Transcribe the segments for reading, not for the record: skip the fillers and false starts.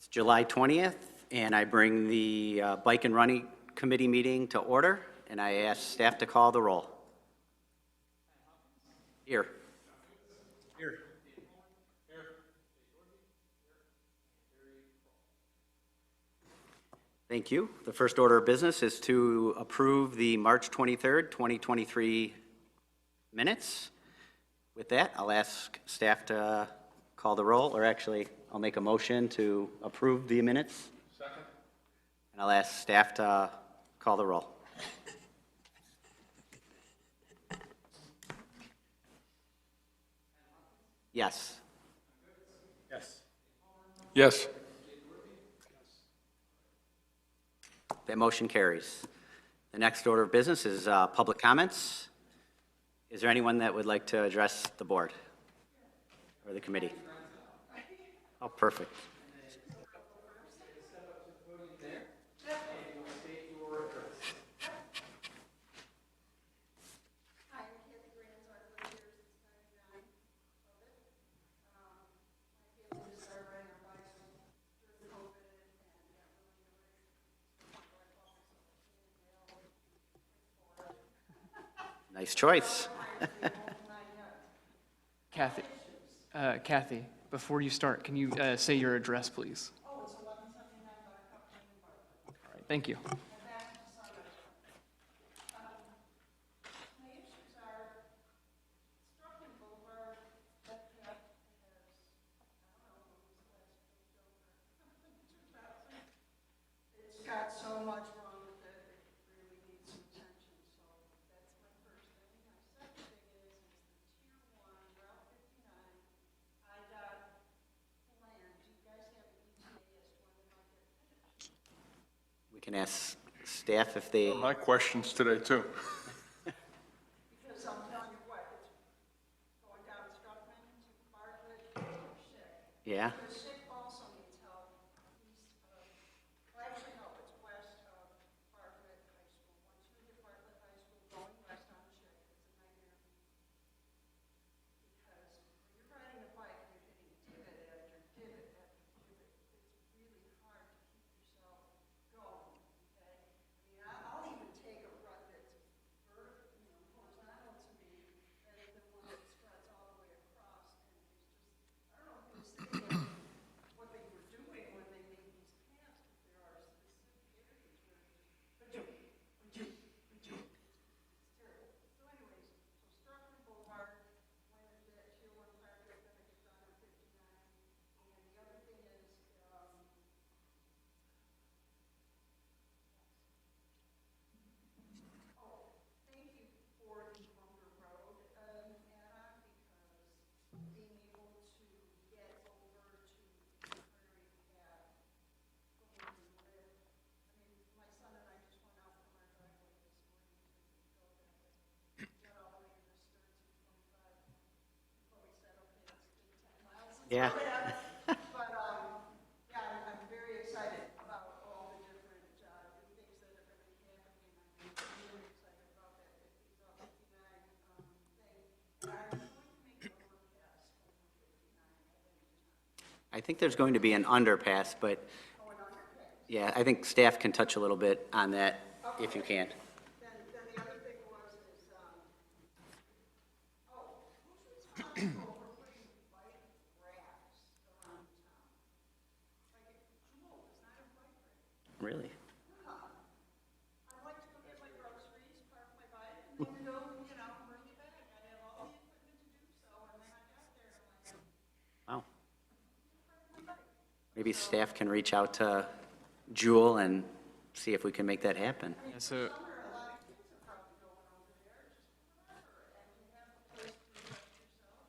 It's July 20th, and I bring the Bike and Running Committee meeting to order, and I ask staff to call the roll. Here. Here. Thank you. The first order of business is to approve the March 23rd, 2023 minutes. With that, I'll ask staff to call the roll, or actually, I'll make a motion to approve the minutes. Second. And I'll ask staff to call the roll. Yes. Yes. Yes. That motion carries. The next order of business is public comments. Is there anyone that would like to address the board or the committee? Oh, perfect. Nice choice. Kathy, before you start, can you say your address, please? Oh, it's 1179 Buttercup Lane, Bartlett. All right, thank you. My issues are Struckman Boulevard, that path has, I don't know, who's the last page over, 2000. It's got so much wrong with it, it really needs some attention, so that's my first thing. My second thing is the Tier 1, Route 59, IDOT plan. Do you guys have an ETA as to when they might get finished? We can ask staff if they, My questions today, too. Because I'm telling you what, it's going down Struckman to Bartlett to Sick. yeah? The Sick also needs help east of, well, actually, no, it's west of Bartlett High School. Once you hit Bartlett High School, going west on Sick, it's a nightmare. Because when you're riding a bike and you're hitting divot after divot after divot, it's really hard to keep yourself going, okay? I mean, I'll even take a rut that's horizontal to me than the one that struts all the way across. And it's just, I don't know who was thinking of what they were doing when they made these paths, but there are specific areas where it's terrible. So anyways, so Struckman Boulevard, when is that Tier 1 project gonna get done on 59? And the other thing is, thank you for the Bunker Road, Anna, because being able to get over to the Prairie Path, going and live. I mean, my son and I just went out from our driveway this morning to go that, got all the way to the Stearns at 25, before we said, okay, let's take 10 miles. Yeah. But, yeah, I'm very excited about all the different, new things that are gonna be happening. I'm really excited about that 59, thing. And I'm going to make an overpass over 59 at any time. I think there's going to be an underpass, but Oh, an underpass. yeah, I think staff can touch a little bit on that if you can. Then the other thing was, who's responsible for putting bike racks around town? Like, Jewel is not a bike rack. Really? I'd like to go get my groceries, park my bike, and then go, bring it back. I have all the equipment to do so, and then I got there, and I'm like, Wow. Maybe staff can reach out to Jewel and see if we can make that happen. Yeah, so, summer, a lot of kids are probably going over there, just whatever, and you have a place to rest yourself.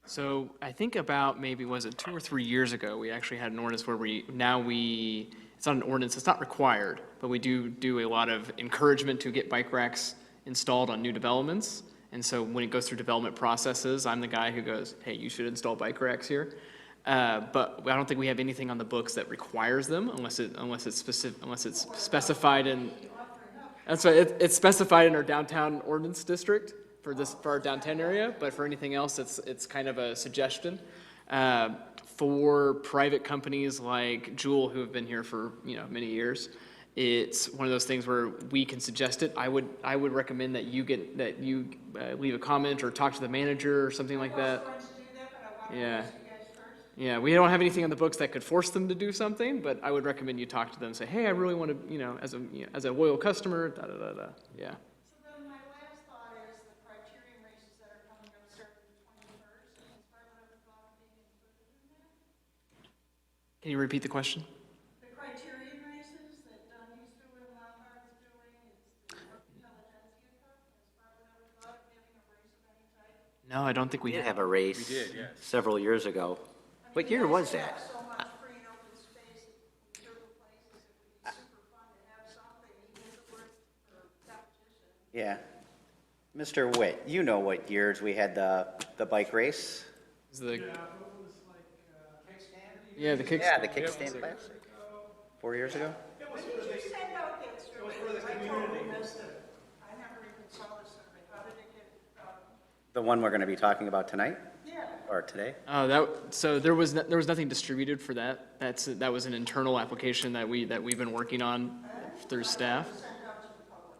so I think about maybe, was it 2 or 3 years ago, we actually had an ordinance where it's not an ordinance, it's not required, but we do a lot of encouragement to get bike racks installed on new developments. And so when it goes through development processes, I'm the guy who goes, hey, you should install bike racks here. But I don't think we have anything on the books that requires them unless it's specified in, that's right, it's specified in our downtown ordinance district for our downtown area, but for anything else, it's kind of a suggestion. For private companies like Jewel, who have been here for, many years, it's one of those things where we can suggest it. I would recommend that you leave a comment or talk to the manager or something like that. I was going to do that, but I wanted to Yeah. ask you guys first. Yeah, we don't have anything on the books that could force them to do something, but I would recommend you talk to them, say, hey, I really want to, as a loyal customer, da, da, da, da, yeah. So then my last thought is the criterion races that are coming up starting the 21st. Has Bartlett ever thought of being included in that? Can you repeat the question? The criterion races that Dungy's doing, Lombard's doing, it's the Intelligentsia Cup. Has Bartlett ever thought of having a race of any type? No, I don't think We we did have. have a race did, yes. several years ago. What I mean, year you was guys that? have so much free and open space in certain places. It would be super fun to have something, even if it were for competition. Yeah. Mr. Witt, you know what years we had the bike race? Is the, Kickstand? yeah, the kick. Yeah, the Kickstand Classic. 4 years ago? When did you send out that survey? I totally missed it. I never even saw the survey. How did it get, The one we're going to be talking about tonight yeah. or today? Oh, so there was nothing distributed for that. That was an internal application that we've been working on through staff. Sent out to the public.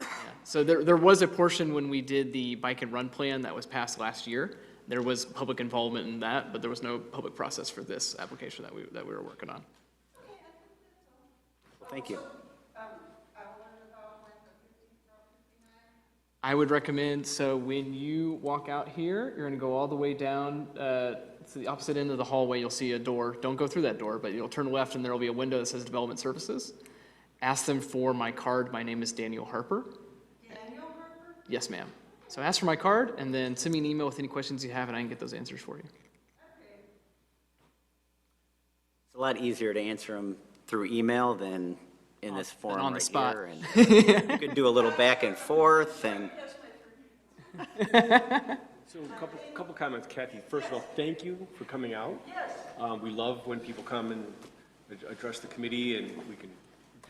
Yeah. So there was a portion when we did the bike and run plan that was passed last year. There was public involvement in that, but there was no public process for this application that we were working on. Well, thank you. I learned about when the 59. I would recommend, so when you walk out here, you're gonna go all the way down, to the opposite end of the hallway, you'll see a door. Don't go through that door, but you'll turn left and there'll be a window that says Development Services. Ask them for my card. My name is Daniel Harper. Daniel Harper? Yes, ma'am. So ask for my card and then send me an email with any questions you have and I can get those answers for you. Okay. It's a lot easier to answer them through email than in this forum on the right spot. here. And you could do a little back and forth and So a couple comments, Kathy. First of all, thank you for coming out. Yes. We love when people come and address the committee, and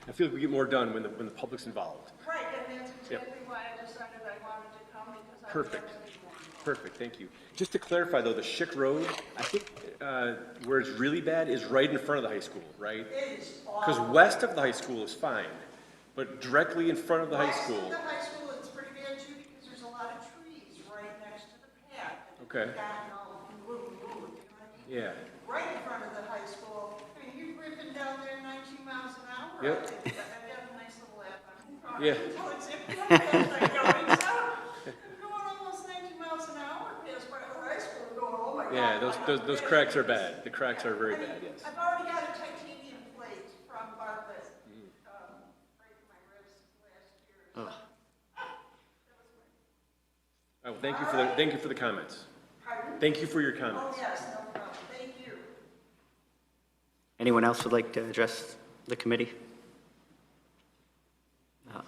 I feel like we get more done when the public's involved. Right, and that's exactly why I decided I wanted to come because I. Perfect. Perfect, thank you. Just to clarify though, the Schick Road, I think where it's really bad is right in front of the high school, right? It is Because awful. west of the high school is fine, but directly in front of the high West school. of the high school, it's pretty bad too because there's a lot of trees right next to the path. and Okay. it's gotten all blue, you know what I mean? Yeah, Right in front of the high school. I mean, you're ripping down there 19 miles an hour. Yep. I've got a nice little lap on me. Yeah. Until it's in like going south. You're going almost 90 miles an hour past by the high school, going, oh my God. yeah, like, those cracks are bad. The cracks are very bad, yes. I've already got a titanium plate from Bartlett, right in my wrist last year. Oh, thank you for the comments. Pardon? Thank you for your Oh, comments. yes, no problem. Thank you. anyone else would like to address the committee? No.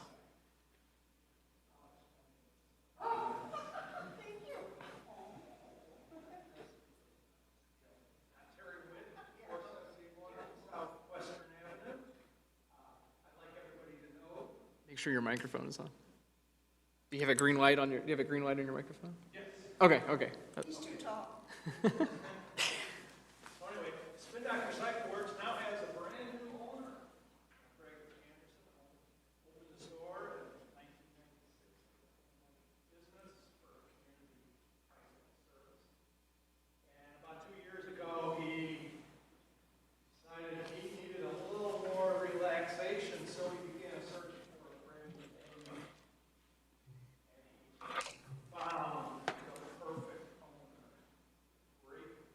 Make sure your microphone is on. Do you have a green light on your microphone? Yes. Okay. He's too tall. So anyway, Spin Doctor Cycle Works now has a brand new owner. Greg Anderson opened the store in 1996. Business for community bicycle service. And about 2 years ago, he decided he needed a little more relaxation, so he began searching for a brand new owner. And he found the perfect owner. Great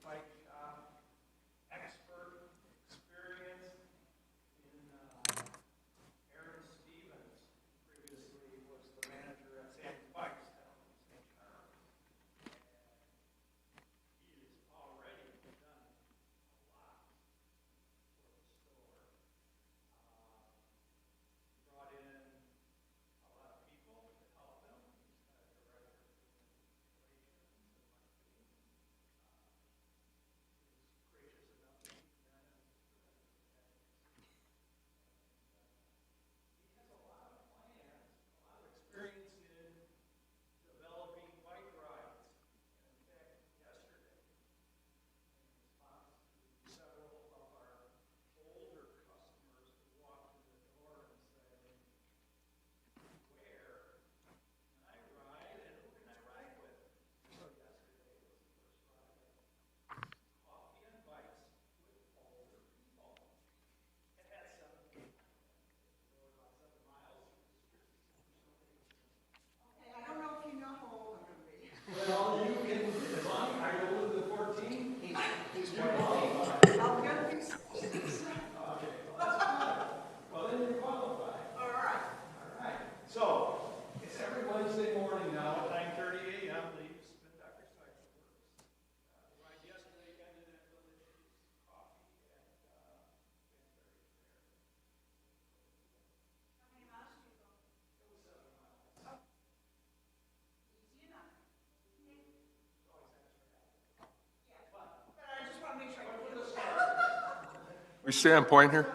We stay on point here?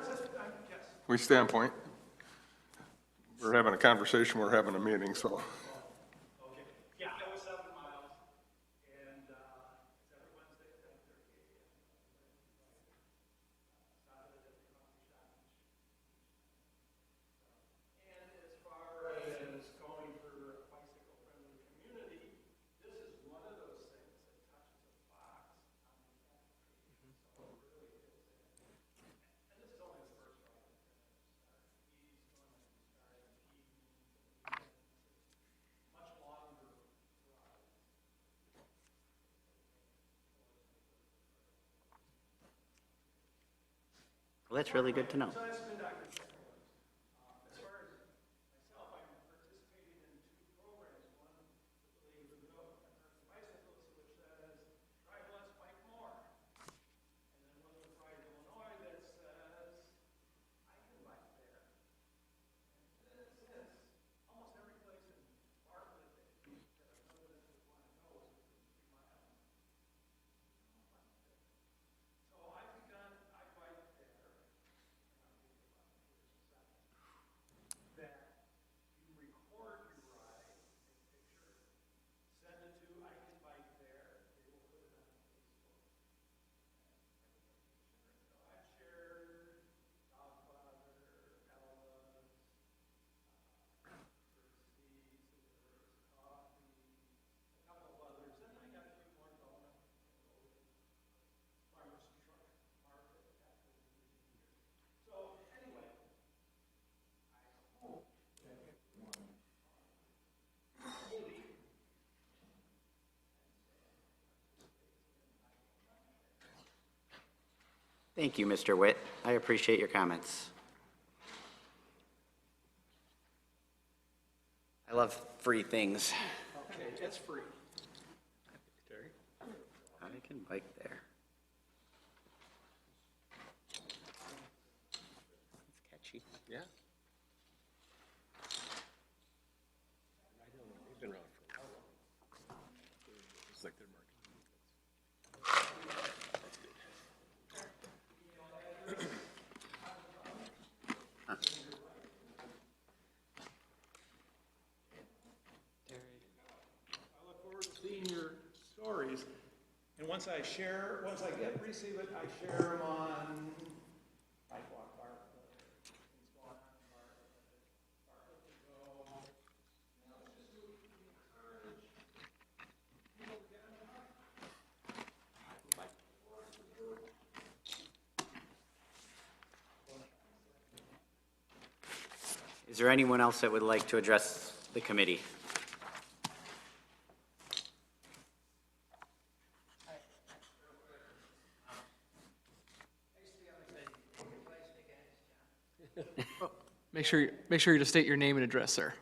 We stay on point? We're having a conversation, we're having a meeting, so. Okay, yeah, I was 7 miles, and it's every Wednesday at 10:30 a.m. Started at the coffee shop. And as far as going for a bicycle-friendly community, this is one of those things that touches a box on the application, so it really fits in. And this is only the first ride. He's going to start in the evenings and much longer ride. Well, that's really good to know. So that's been Dr. Checkpoint. As far as myself, I'm participating in 2 programs. One, believe it or not, American Bicycles, which says, drive less, bike more. And then one with Pride Illinois that says, I can bike there. And this is almost every place in Bartlett that residents would want to go is within 3 miles. So I've begun, I bike there. That you record your ride, take a picture, send it to I Can Bike There, they will put it on Facebook. So I've shared Dogfather, Ella's, Christie's, Coffee, a couple of others, and I got a few more going. Farmers Truck Market after the years. So anyway, Thank you, Mr. Witt. I appreciate your comments. I love free things. okay, it's free. I can bike there. It's catchy. Yeah. They've been around for a while. It's like their market. That's good. I look forward to seeing your stories. And once I receive it, I share them on Bike Walk Bartlett, things going on in Bartlett, Bartlett to go. You know, it's just to encourage people to get on the bike. Is there anyone else that would like to address the committee? Make sure you just state your name and address, sir.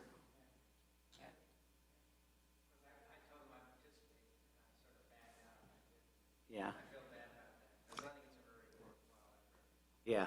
Yeah. Yeah.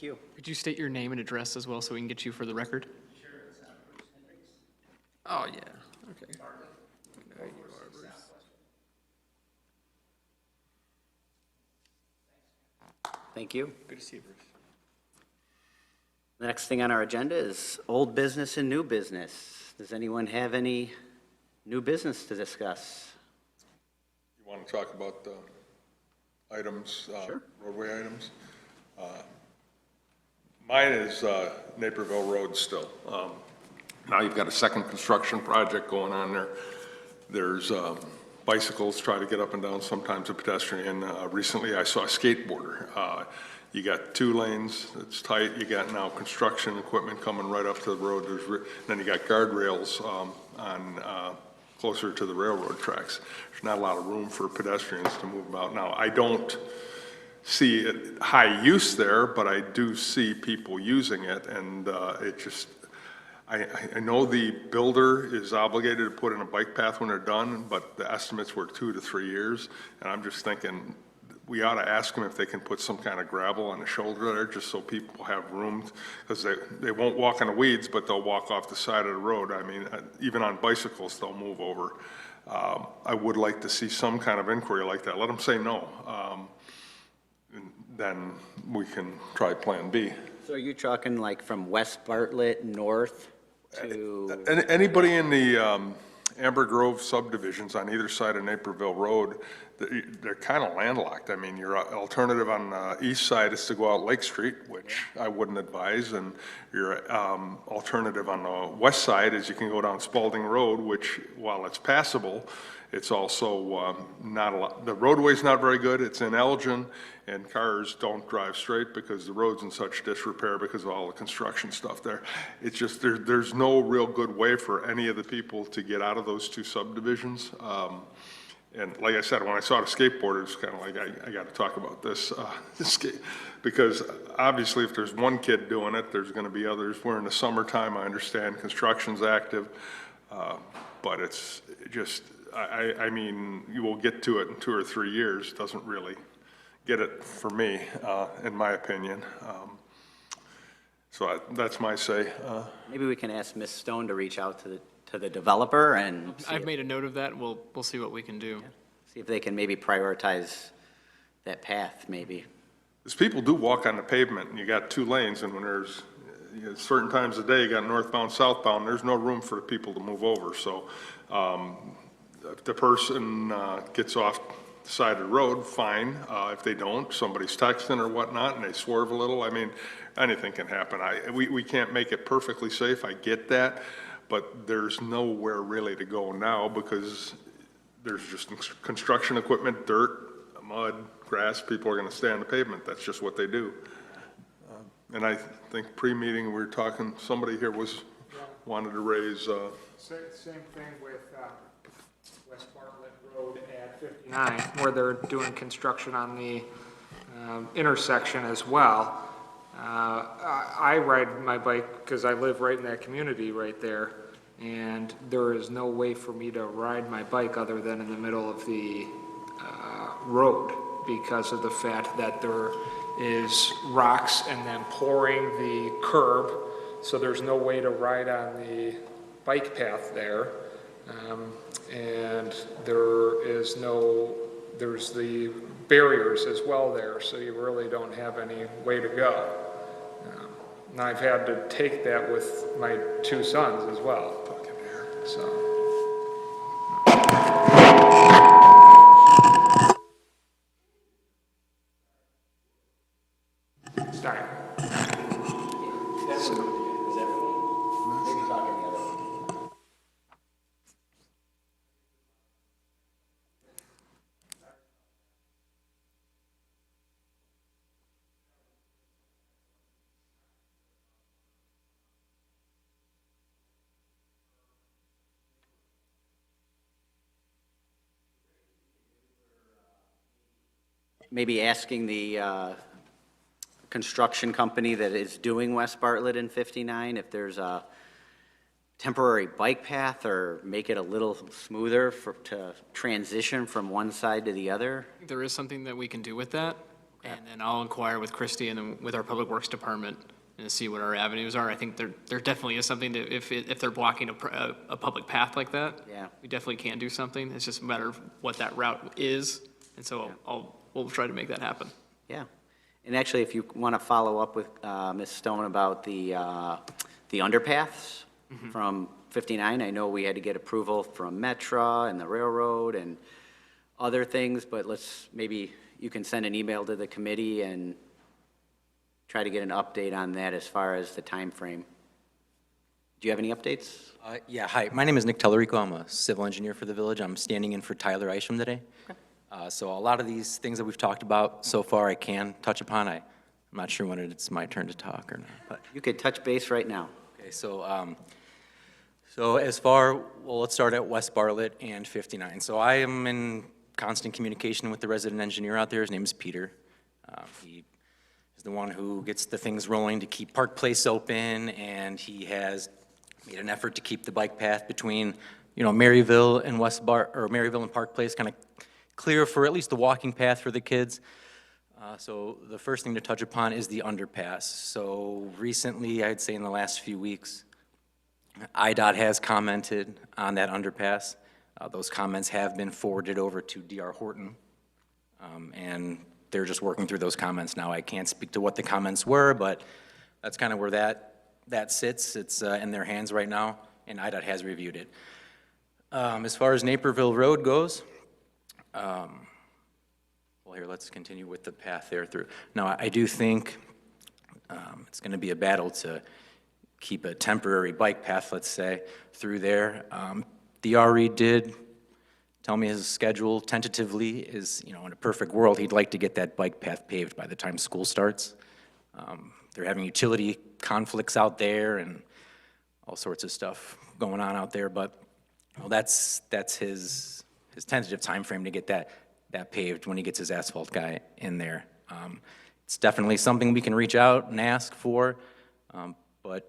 Thank you. Could you state your name and address as well so we can get you for the record? Oh, yeah, okay. There you are, Bruce. Thank you. Good to see you, Bruce. The next thing on our agenda is old business and new business. Does anyone have any new business to discuss? You want to talk about items, Sure. roadway items? Mine is Naperville Road still. Now you've got a second construction project going on there. There's bicycles try to get up and down, sometimes a pedestrian. Recently I saw a skateboarder. You got 2 lanes, it's tight. You got now construction equipment coming right up to the road. Then you got guardrails on closer to the railroad tracks. There's not a lot of room for pedestrians to move about. Now, I don't see it high use there, but I do see people using it, and it just, I know the builder is obligated to put in a bike path when they're done, but the estimates were 2 to 3 years, and I'm just thinking, we ought to ask them if they can put some kind of gravel on the shoulder there, just so people have room, because they won't walk in the weeds, but they'll walk off the side of the road. I mean, even on bicycles, they'll move over. I would like to see some kind of inquiry like that. Let them say no. And then we can try Plan B. So are you talking like from West Bartlett north to? Anybody in the Amber Grove subdivisions on either side of Naperville Road, they're kind of landlocked. I mean, your alternative on the east side is to go out Lake Street, which I wouldn't advise, and your alternative on the west side is you can go down Spalding Road, which, while it's passable, it's also not a lot. The roadway's not very good. It's in Elgin, and cars don't drive straight because the road's in such disrepair because of all the construction stuff there. It's just there's no real good way for any of the people to get out of those 2 subdivisions. And like I said, when I saw the skateboarder, it's kind of like, I got to talk about this, because obviously if there's one kid doing it, there's going to be others. We're in the summertime, I understand construction's active, but it's just, I mean, you will get to it in 2 or 3 years. Doesn't really get it for me, in my opinion. So that's my say. Maybe we can ask Ms. Stone to reach out to the developer and I've made a note of that. We'll see what we can do. see if they can maybe prioritize that path, maybe. Because people do walk on the pavement, and you got 2 lanes, and when there's certain times of day, you got northbound, southbound, there's no room for the people to move over. So if the person gets off the side of the road, fine. If they don't, somebody's texting or whatnot, and they swerve a little, I mean, anything can happen. We can't make it perfectly safe, I get that, but there's nowhere really to go now because there's just construction equipment, dirt, mud, grass. People are going to stay on the pavement. That's just what they do. And I think pre-meeting, we were talking, somebody here wanted to raise. Same thing with West Bartlett Road at 59, where they're doing construction on the intersection as well. I ride my bike because I live right in that community right there, and there is no way for me to ride my bike other than in the middle of the road because of the fact that there is rocks and then pouring the curb, so there's no way to ride on the bike path there. And there's the barriers as well there, so you really don't have any way to go. And I've had to take that with my 2 sons as well, so. Sorry. Maybe asking the construction company that is doing West Bartlett and 59 if there's a temporary bike path or make it a little smoother to transition from one side to the other. There is something that we can do with that. And then I'll inquire with Christie and then with our Public Works Department and see what our avenues are. I think there definitely is something to, if they're blocking a public path like that. Yeah. We definitely can do something. It's just a matter of what that route is. And so we'll try to make that happen. Yeah. And actually, if you want to follow up with Ms. Stone about the underpaths from 59, I know we had to get approval from Metra and the railroad and other things, but maybe you can send an email to the committee and try to get an update on that as far as the time frame. Do you have any updates? Yeah, hi. My name is Nick Tellerico. I'm a civil engineer for the village. I'm standing in for Tyler Isham today. So a lot of these things that we've talked about so far, I can touch upon. I'm not sure when it's my turn to talk or not. But You could touch base right now. okay, so as far, well, let's start at West Bartlett and 59. So I am in constant communication with the resident engineer out there. His name is Peter. He is the one who gets the things rolling to keep Park Place open, and he has made an effort to keep the bike path between, Maryville and Maryville and Park Place kind of clear for at least the walking path for the kids. So the first thing to touch upon is the underpass. So recently, I'd say in the last few weeks, IDOT has commented on that underpass. Those comments have been forwarded over to DR Horton, and they're just working through those comments now. I can't speak to what the comments were, but that's kind of where that sits. It's in their hands right now, and IDOT has reviewed it. As far as Naperville Road goes, well, here, let's continue with the path there through. Now, I do think it's going to be a battle to keep a temporary bike path, let's say, through there. The RE did tell me his schedule tentatively is, in a perfect world, he'd like to get that bike path paved by the time school starts. They're having utility conflicts out there and all sorts of stuff going on out there, but that's his tentative time frame to get that paved when he gets his asphalt guy in there. It's definitely something we can reach out and ask for, but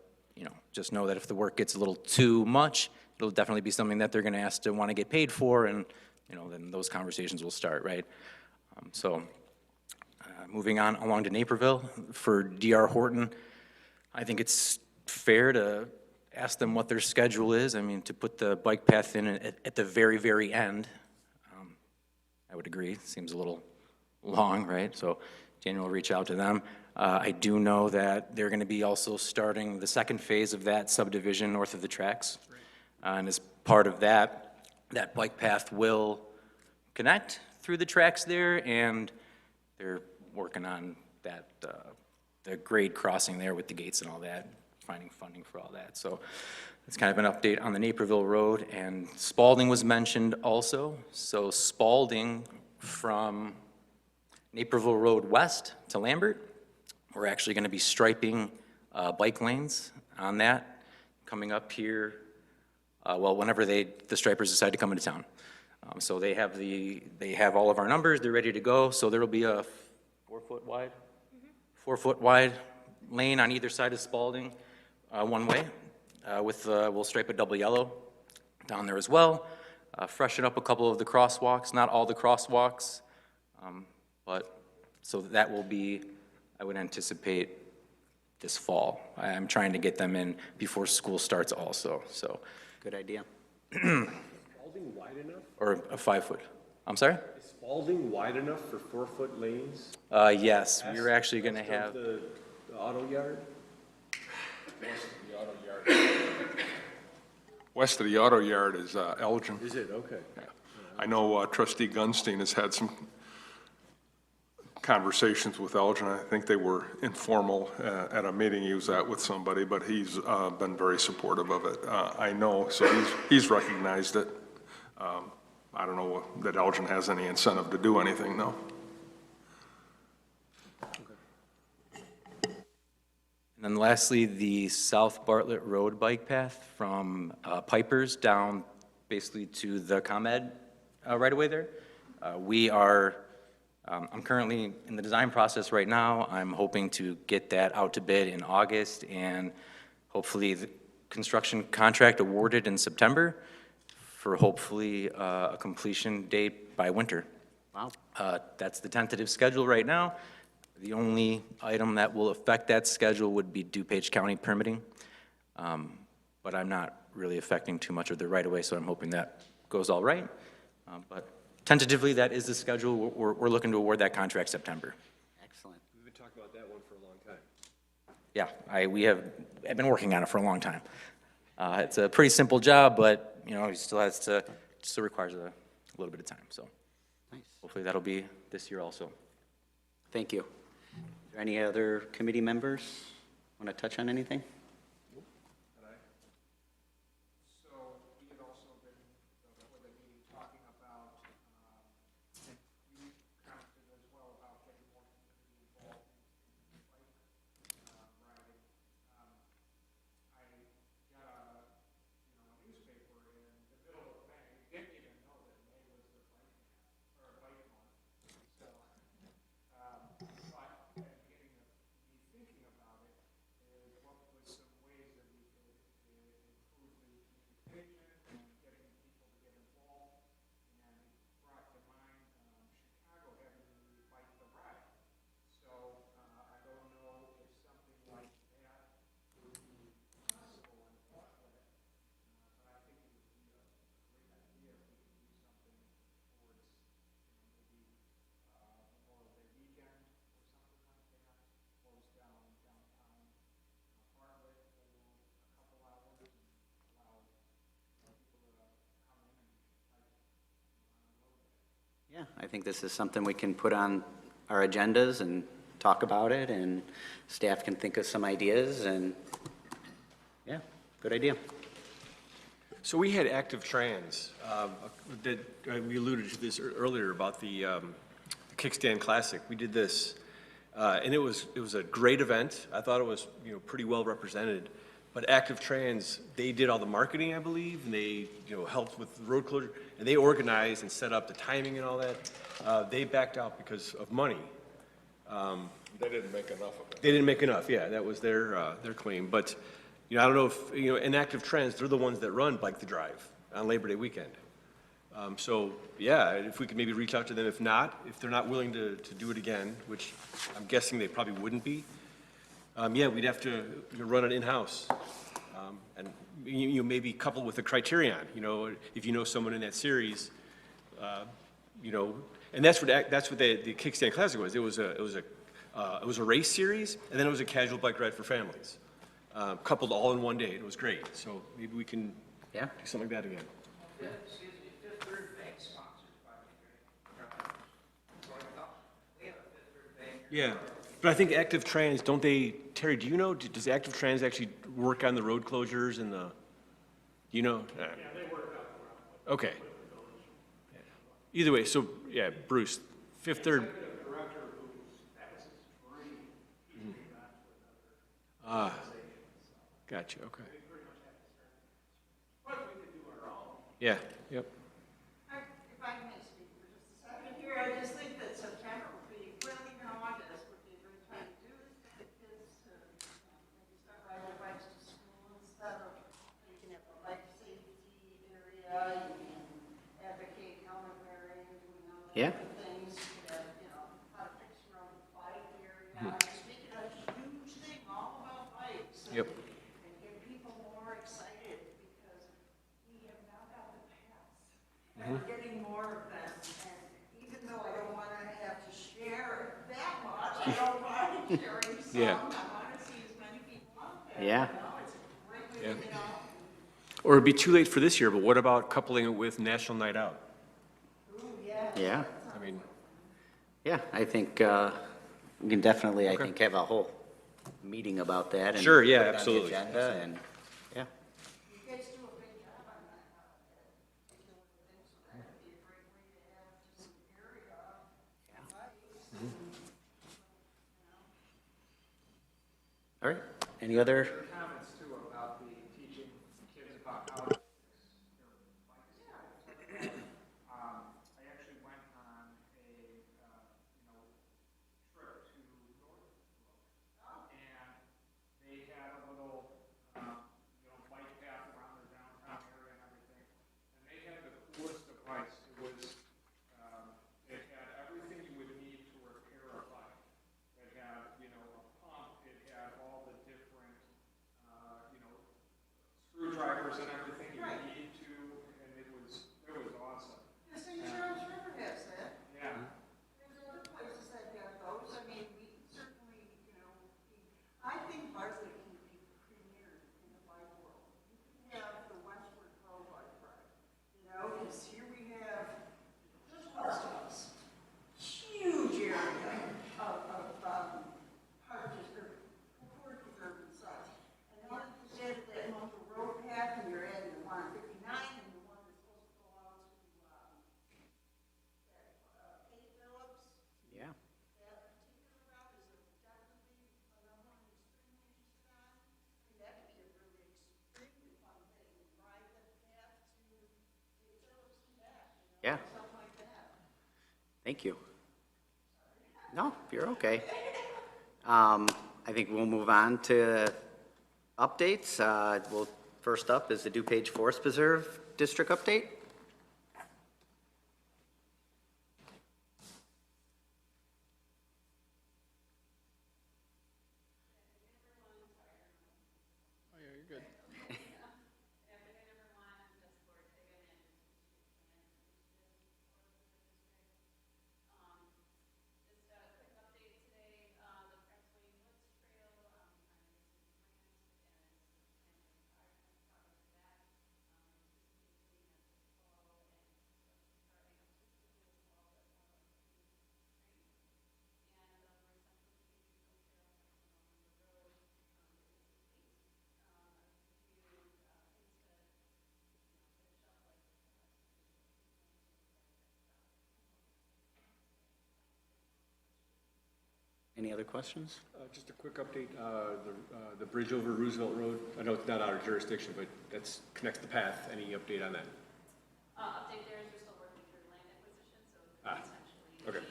just know that if the work gets a little too much, it'll definitely be something that they're going to ask to want to get paid for, and then those conversations will start, right? Moving on along to Naperville, for DR Horton, I think it's fair to ask them what their schedule is. I mean, to put the bike path in at the very, very end, I would agree, seems a little long, right? So Daniel will reach out to them. I do know that they're going to be also starting the second phase of that subdivision north of the tracks. And as part of that bike path will connect through the tracks there, and they're working on that, the grade crossing there with the gates and all that, finding funding for all that. So it's kind of an update on the Naperville Road, and Spalding was mentioned also. So Spalding from Naperville Road west to Lambert, we're actually going to be striping bike lanes on that coming up here, whenever the stripers decide to come into town. So they have all of our numbers, they're ready to go, so there'll be a 4-foot wide lane on either side of Spalding, one way, we'll stripe a double yellow down there as well, freshen up a couple of the crosswalks, not all the crosswalks, but so that will be, I would anticipate, this fall. I'm trying to get them in before school starts also, so. Good idea. Spalding wide enough? Or a 5-foot. I'm sorry? Is Spalding wide enough for 4-foot lanes? Yes, we're actually going to West of have, the auto yard? West of the auto yard is Elgin. Is it? Okay. I know trustee Gunstein has had some conversations with Elgin. I think they were informal at a meeting he was at with somebody, but he's been very supportive of it. I know, so he's recognized it. I don't know that Elgin has any incentive to do anything, though. and then lastly, the South Bartlett Road bike path from Pipers down basically to the ComEd right away there. I'm currently in the design process right now. I'm hoping to get that out to bid in August and hopefully the construction contract awarded in September for hopefully a completion date by winter. Wow. That's the tentative schedule right now. The only item that will affect that schedule would be DuPage County permitting. But I'm not really affecting too much of the right-of-way, so I'm hoping that goes all right. But tentatively, that is the schedule. We're looking to award that contract September. Excellent. We've been talking about that one for a long time. Yeah, I've been working on it for a long time. It's a pretty simple job, but, you know, it still requires a little bit of time, so. Nice. Hopefully that'll be this year also. Thank you. Are there any other committee members want to touch on anything? So we had also been, before the meeting, talking about, and you commented as well about getting more community involved in bike riding. I got a, a newspaper in the middle of May, didn't even know that May was the bike month, or bike month. So, but getting me thinking about it is what was some ways that we could improve the communication and getting people to get involved. And it brought to mind Chicago having the Bike the Ride. So I don't know if something like that would be possible in Bartlett, but I think it would be a great idea if we could do something towards maybe Memorial Day weekend or something like that, close down downtown Bartlett for a couple hours and allow people to come in and bike on the road. Yeah, I think this is something we can put on our agendas and talk about it, and staff can think of some ideas, and, yeah, good idea. So we had Active Trans, that, we alluded to this earlier about the Kickstand Classic. We did this, and it was a great event. I thought it was, pretty well represented. But Active Trans, they did all the marketing, I believe, and they, helped with the road closure, and they organized and set up the timing and all that. They backed out because of money. They didn't make enough of it. They didn't make enough, yeah, that was their claim. But, I don't know if, in Active Trends, they're the ones that run Bike the Drive on Labor Day weekend. So, yeah, if we could maybe reach out to them, if they're not willing to do it again, which I'm guessing they probably wouldn't be, yeah, we'd have to run it in-house. And you maybe coupled with a criterion, if you know someone in that series, and that's what the Kickstand Classic was. It was a race series, and then it was a casual bike ride for families, coupled all in one day. It was great. So maybe we can do something like that again. Excuse me, Fifth Third Bank sponsored by we have a Fifth Third Bank. Yeah, but I think Active Trans, don't they, Terry, do you know, does Active Trans actually work on the road closures and the, Yeah, they work out okay. Either way, so, yeah, Bruce, Fifth Third. executive director that was his dream. He came back to another Gotcha, okay. but we could do our own. Yeah, yep. If I may speak for just a second here, I just think that September would be, well, even August would be a great time to do this, for the kids to, maybe start riding their bikes to school instead of, you can have a bike safety area, you can advocate counterbearing, Yeah. other things, how to fix your own bike area. Speaking of huge thing, all about bikes. Yep. And get people more excited because we have now got the paths. And we're getting more of them. And even though I don't want to have to share that much, I don't mind sharing some. Yeah. I want to see as many people out there. Yeah. It's a great way to get out. Or it'd be too late for this year, but what about coupling it with National Night Out? Yeah, I mean, yeah, I think we can definitely, I think, have a whole meeting about that. And Sure, yeah, put it on the absolutely. agenda, and, yeah. You guys do a big job on that. Doing things, so that would be a great way to have just an area. All right, any other? Comments too about the teaching kids about how to fix their bikes. I actually went on a, trip to North and they had a little, bike path around the downtown area and everything. And they had the coolest device. It was, it had everything you would need to repair a bike. It Thank you. No, you're okay. I think we'll move on to updates. First up is the DuPage Forest Preserve District update. Any other questions? Just a quick update, the bridge over Roosevelt Road, I know it's not our jurisdiction, but that's connects the path. Any update on that? Update there is we're still working through land acquisition, so essentially. Okay.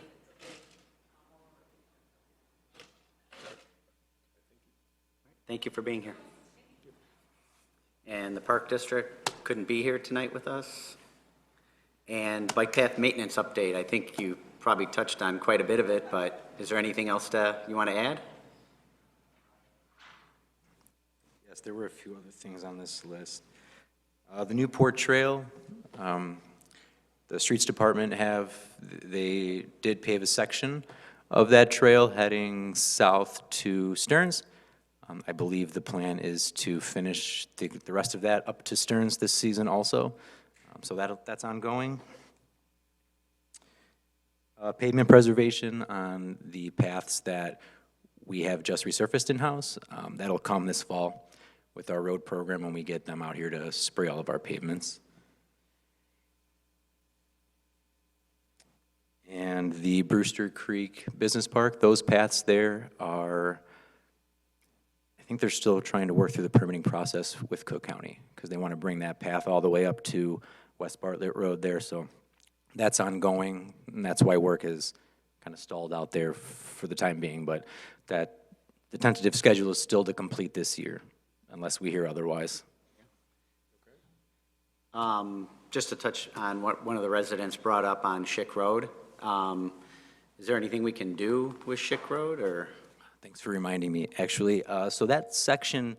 Thank you for being here. And the Park District couldn't be here tonight with us. And bike path maintenance update, I think you probably touched on quite a bit of it, but is there anything else you want to add? Yes, there were a few other things on this list. The Newport Trail, the Streets Department they did pave a section of that trail heading south to Stearns. I believe the plan is to finish the rest of that up to Stearns this season also. So that's ongoing. Pavement preservation on the paths that we have just resurfaced in-house. That'll come this fall with our road program when we get them out here to spray all of our pavements. And the Brewster Creek Business Park, those paths there are, I think they're still trying to work through the permitting process with Cook County because they want to bring that path all the way up to West Bartlett Road there. So that's ongoing, and that's why work is kind of stalled out there for the time being. But the tentative schedule is still to complete this year, unless we hear otherwise. Just to touch on what one of the residents brought up on Schick Road, is there anything we can do with Schick Road, or? Thanks for reminding me, actually. So that section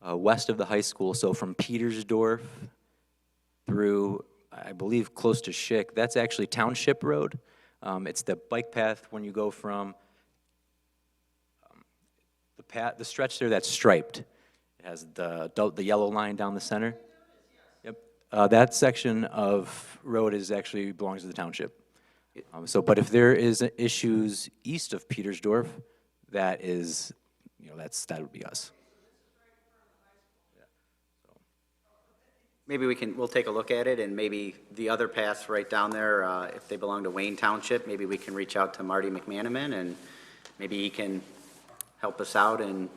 west of the high school, so from Petersdorf through, I believe, close to Schick, that's actually Township Road. It's the bike path when you go from the stretch there that's striped. It has the yellow line down the center. Yep. That section of road actually belongs to the township. But if there is issues east of Petersdorf, that would be us. Maybe we'll take a look at it, and maybe the other paths right down there, if they belong to Wayne Township, maybe we can reach out to Marty McManaman, and maybe he can help us out. And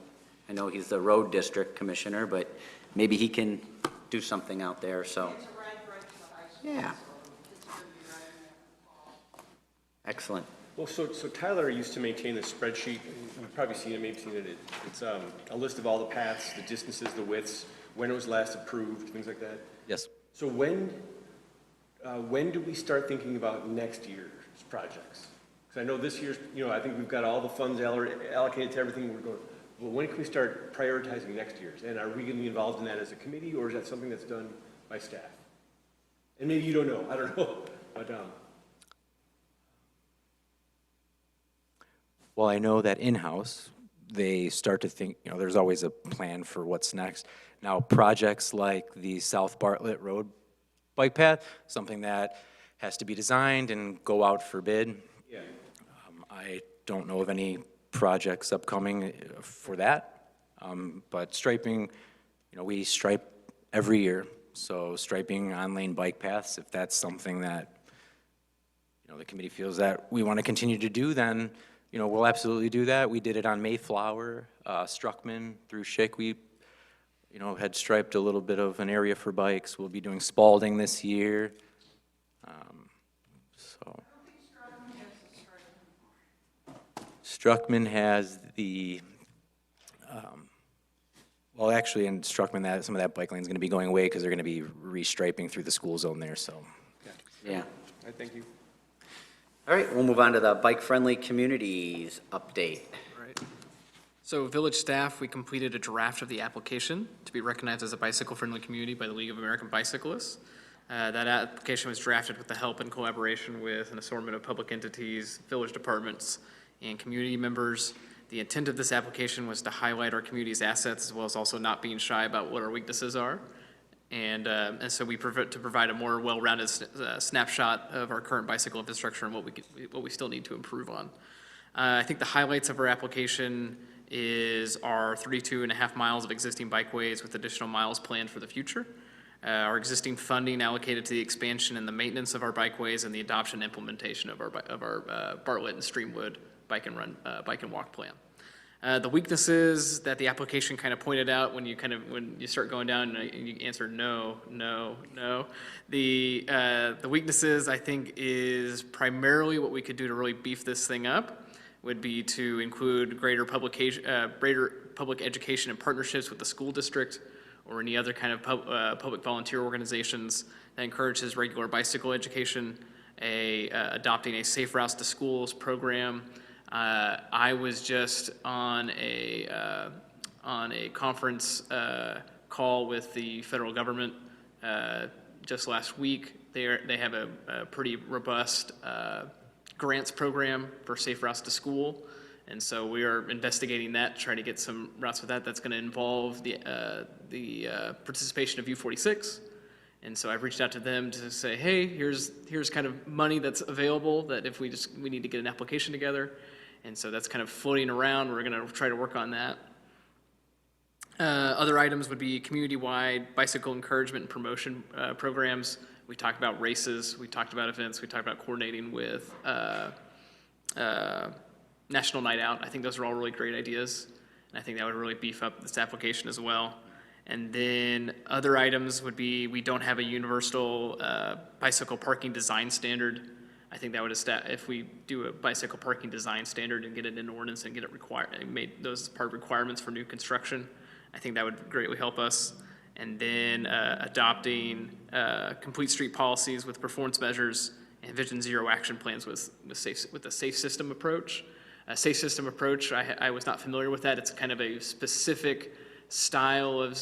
I know he's the road district commissioner, but maybe he can do something out there, so. It's a right to the high school. Yeah, It's going to be right in there. excellent. Well, so Tyler used to maintain a spreadsheet, you've probably seen it, maybe seen it. It's a list of all the paths, the distances, the widths, when it was last approved, things like that. Yes. So when do we start thinking about next year's projects? Because I know this year's, I think we've got all the funds allocated to everything we're going. Well, when can we start prioritizing next year's? And are we going to be involved in that as a committee, or is that something that's done by staff? And maybe you don't know, I don't know, but Well, I know that in-house, they start to think, there's always a plan for what's next. Now, projects like the South Bartlett Road bike path, something that has to be designed and go out for bid. yeah. I don't know of any projects upcoming for that, but striping, we stripe every year. So striping on-lane bike paths, if that's something that, the committee feels that we want to continue to do, then we'll absolutely do that. We did it on Mayflower, Struckman through Schick. We, had striped a little bit of an area for bikes. We'll be doing Spalding this year. So. I don't think Struckman Struckman has the, well, actually, in Struckman, some of that bike lane is going to be going away because they're going to be restriping through the school zone there, so. Yeah. I thank you. All right, we'll move on to the bike-friendly communities update. Right. So village staff, we completed a draft of the application to be recognized as a bicycle-friendly community by the League of American Bicyclists. That application was drafted with the help and collaboration with an assortment of public entities, village departments, and community members. The intent of this application was to highlight our community's assets as well as also not being shy about what our weaknesses are. And so to provide a more well-rounded snapshot of our current bicycle infrastructure and what we still need to improve on. I think the highlights of our application is our 32.5 miles of existing bikeways with additional miles planned for the future. Our existing funding allocated to the expansion and the maintenance of our bikeways and the adoption and implementation of our Bartlett and Streamwood bike and walk plan. The weaknesses that the application kind of pointed out when you start going down and you answer no. The weaknesses, I think, is primarily what we could do to really beef this thing up would be to include greater public education and partnerships with the school district or any other kind of public volunteer organizations that encourages regular bicycle education, adopting a safe routes to schools program. I was just on a conference call with the federal government just last week. They have a pretty robust grants program for safe routes to school, and so we are investigating that, trying to get some routes with that. That's going to involve the participation of U46. And so I've reached out to them to say, hey, here's kind of money that's available that if we need to get an application together. And so that's kind of floating around. We're going to try to work on that. Other items would be community-wide bicycle encouragement and promotion programs. We talked about races. We talked about events. We talked about coordinating with National Night Out. I think those are all really great ideas. And I think that would really beef up this application as well. And then other items would be we don't have a universal bicycle parking design standard. I think that would if we do a bicycle parking design standard and get it in ordinance and get it made those part of requirements for new construction, I think that would greatly help us. And then adopting complete street policies with performance measures and Vision Zero action plans with a safe system approach. A safe system approach, I was not familiar with that. It's kind of a specific style of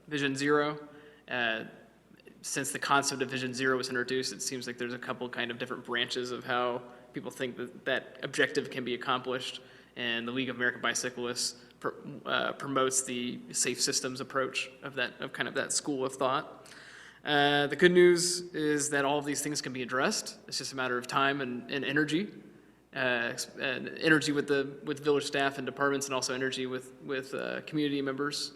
Vision Zero. Since the concept of Vision Zero was introduced, it seems like there's a couple kind of different branches of how people think that objective can be accomplished. And the League of American Bicyclists promotes the safe systems approach of kind of that school of thought. The good news is that all of these things can be addressed. It's just a matter of time and energy. And energy with village staff and departments, and also energy with community members.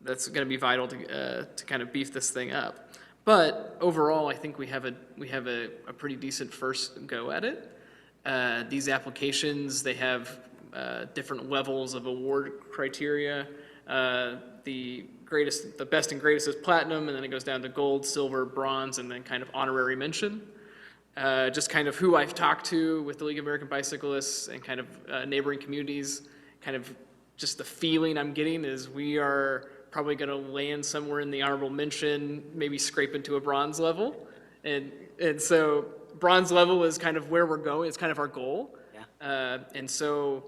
That's going to be vital to kind of beef this thing up. But overall, I think we have a pretty decent first go at it. These applications, they have different levels of award criteria. The best and greatest is platinum, and then it goes down to gold, silver, bronze, and then kind of honorary mention. Just kind of who I've talked to with the League of American Bicyclists and kind of neighboring communities, kind of just the feeling I'm getting is we are probably going to land somewhere in the honorable mention, maybe scrape into a bronze level. And so bronze level is kind of where we're going. It's kind of our goal. Yeah. And so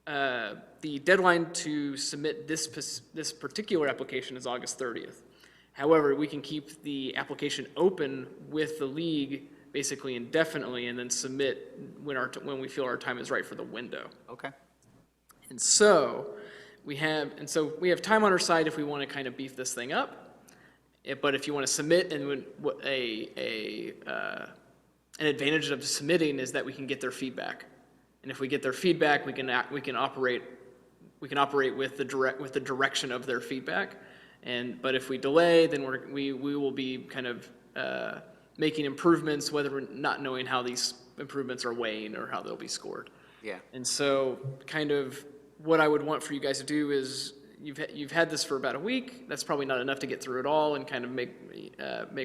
the deadline to submit this particular application is August 30th. However, we can keep the application open with the league basically indefinitely and then submit when we feel our time is right for the window. Okay. And so we have time on our side if we want to kind of beef this thing up. But if you want to submit, and an advantage of submitting is that we can get their feedback. And if we get their feedback, we can operate with the direction of their feedback. But if we delay, then we will be kind of making improvements, whether we're not knowing how these improvements are weighing or how they'll be scored. Yeah. And so kind of what I would want for you guys to do is you've had this for about a week. That's probably not enough to get through it all and kind of make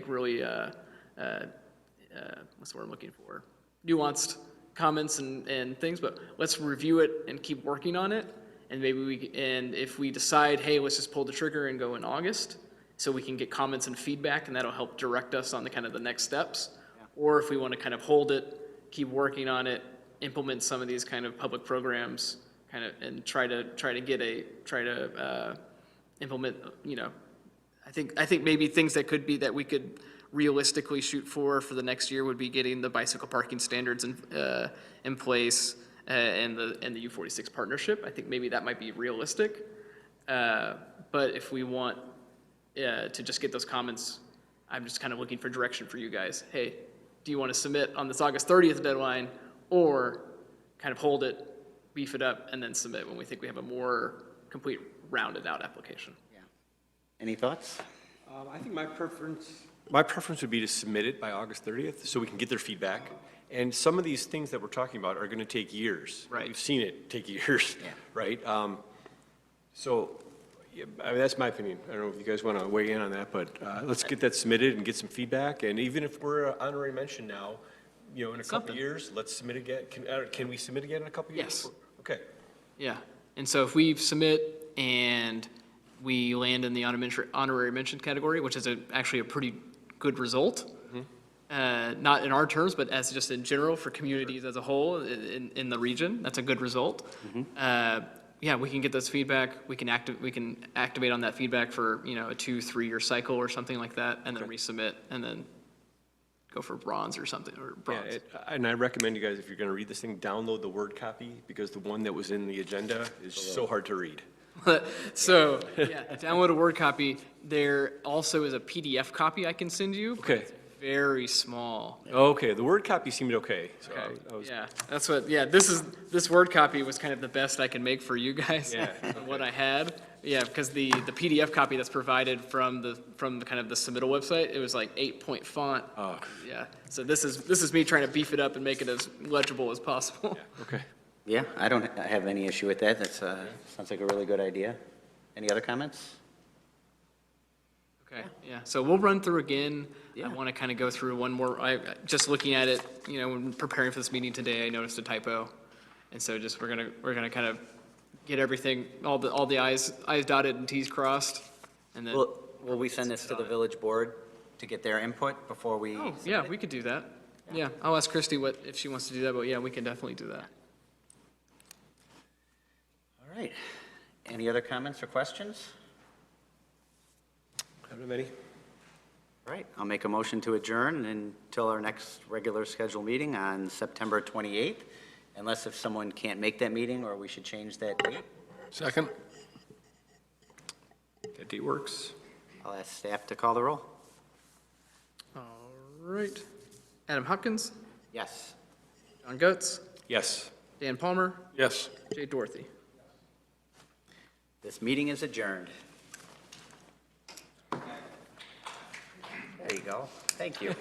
really what's the word I'm looking for? Nuanced comments and things, but let's review it and keep working on it. And maybe and if we decide, hey, let's just pull the trigger and go in August, so we can get comments and feedback, and that'll help direct us on the kind of the next steps. Or if we want to kind of hold it, keep working on it, implement some of these kind of public programs, kind of, and try to implement, I think maybe things that could be, that we could realistically shoot for the next year would be getting the bicycle parking standards in place, and the U46 partnership. I think maybe that might be realistic. But if we want to just get those comments, I'm just kind of looking for direction for you guys. Hey, do you want to submit on this August 30th deadline, or kind of hold it, beef it up, and then submit when we think we have a more complete, rounded out application? Yeah. Any thoughts? I think my preference would be to submit it by August 30th, so we can get their feedback. And some of these things that we're talking about are gonna take years. Right. We've seen it take years, Yeah. right? So, yeah, I mean, that's my opinion. I don't know if you guys wanna weigh in on that, but, let's get that submitted and get some feedback. And even if we're honorary mention now, in a couple Something. of years, let's submit again. Can we submit again in a couple of years? Yes. Okay. Yeah, and so if we submit and we land in the honorary mention category, which is actually a pretty good result, not in our terms, but as just in general for communities as a whole in the region, that's a good result. Yeah, we can get those feedback, we can activate on that feedback for, a 2-3 year cycle or something like that, and then resubmit, and then go for bronze or something, or bronze. Yeah, and I recommend you guys, if you're gonna read this thing, download the Word copy, because the one that was in the agenda is so hard to read. So, yeah, download a Word copy. There also is a PDF copy I can send you. but Okay. it's very small. Okay, the Word copy seemed okay. So I was- Yeah, that's what, this Word copy was kind of the best I can make for you guys. Yeah, on what I had. Yeah, because the PDF copy that's provided from the kind of the submittal website, it was like 8-point font. Oh. Yeah, so this is me trying to beef it up and make it as legible as possible. Okay. Yeah, I don't have any issue with that. That's, sounds like a really good idea. Any other comments? Okay, yeah, so we'll run through again. Yeah. I want to kind of go through one more, just looking at it, when preparing for this meeting today, I noticed a typo. And so just, we're gonna kind of get everything, all the I's dotted and T's crossed, and then, Will we send this to the village board to get their input before we? oh, yeah, we could do that. Yeah, I'll ask Christy if she wants to do that, but yeah, we can definitely do that. All right. Any other comments or questions? I don't have any. All right, I'll make a motion to adjourn until our next regular scheduled meeting on September 28th, unless if someone can't make that meeting, or we should change that date. Second? That date works. I'll ask staff to call the roll. All right. Adam Hopkins, Yes. John Goetz, Yes. Dan Palmer, Yes. Jay Dorothy. This meeting is adjourned. There you go. Thank you.